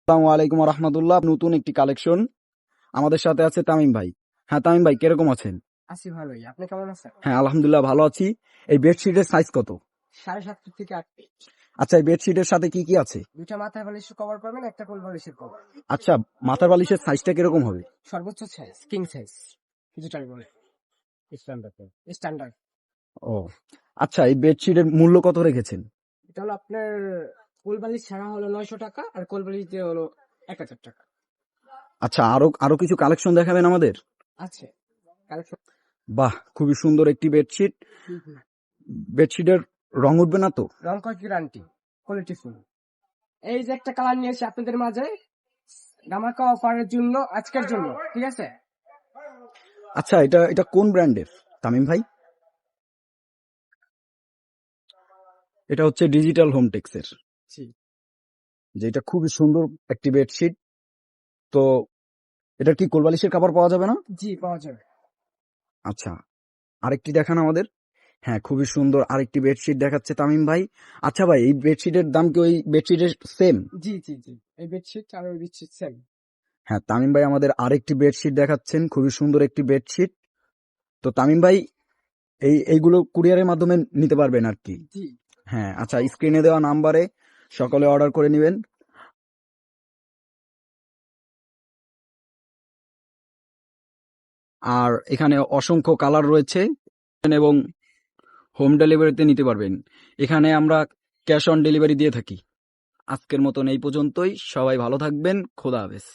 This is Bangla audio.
আসসালামু আলাইকুম রহমতুল্লাহ। নতুন একটি কালেকশন, আমাদের সাথে আছে তামিম ভাই। হ্যাঁ তামিম ভাই, কিরকম আছেন? আছি ভালোই। আপনি কেমন আছেন? হ্যাঁ আলহামদুলিল্লাহ ভালো আছি। এই বেডশিটের সাইজ কত? 7.5 থেকে 8 ফিট। আচ্ছা, এই বেডশিটের সাথে কি কি আছে? দুইটা মাথার বালিশের কভার পাবেন, একটা কোল বালিশের কভার। আচ্ছা, মাথার বালিশের সাইজটা কিরকম হবে? সর্বোচ্চ সাইজ কিং সাইজ, কিছুটাই বলে স্ট্যান্ডার্ড। ও আচ্ছা, এই বেডশিটের মূল্য কত রেখেছেন? এটা হলো আপনার কোল বালিশ ছাড়া হলো 900 টাকা, আর কোল বালিশ দিয়ে হলো 1000 টাকা। আচ্ছা, আরো আরো কিছু কালেকশন দেখাবেন আমাদের? আছে কালেকশন। বাহ, খুবই সুন্দর একটি বেডশিট। বেডশিটের রং উঠবে না তো? রং কস গ্যারান্টি, কোয়ালিটি ফুল। এই যে একটা কালার নিয়ে এসে আপনাদের মাঝে ধামাকা অফারের জন্য, আজকের জন্য, ঠিক আছে? আচ্ছা, এটা এটা কোন ব্র্যান্ডের তামিম ভাই? এটা হচ্ছে ডিজিটাল হোমটেক্সের, জি যেটা খুবই সুন্দর একটি বেডশিট। তো এটার কি কোলবালিশের কাপড় পাওয়া যাবে না? জি পাওয়া যাবে। আচ্ছা, আরেকটি দেখান আমাদের। হ্যাঁ, খুবই সুন্দর আরেকটি বেডশিট দেখাচ্ছে তামিম ভাই। আচ্ছা ভাই, এই বেডশিটের দাম কি ওই বেডশিটের সেম? জি জি জি, এই বেডশিট আর ওই বেডশিট সেম। হ্যাঁ, তামিম ভাই আমাদের আরেকটি বেডশিট দেখাচ্ছেন, খুবই সুন্দর একটি বেডশিট। তো তামিম ভাই, এইগুলো কুরিয়ারের মাধ্যমে নিতে পারবেন আর কি? জি হ্যাঁ আচ্ছা, স্ক্রিনে দেওয়া নাম্বারে সকলে অর্ডার করে নেবেন। আর এখানে অসংখ্য কালার রয়েছে এবং হোম ডেলিভারিতে নিতে পারবেন। এখানে আমরা ক্যাশ অন ডেলিভারি দিয়ে থাকি। আজকের মতন এই পর্যন্তই। সবাই ভালো থাকবেন। খোদা হাফেজ।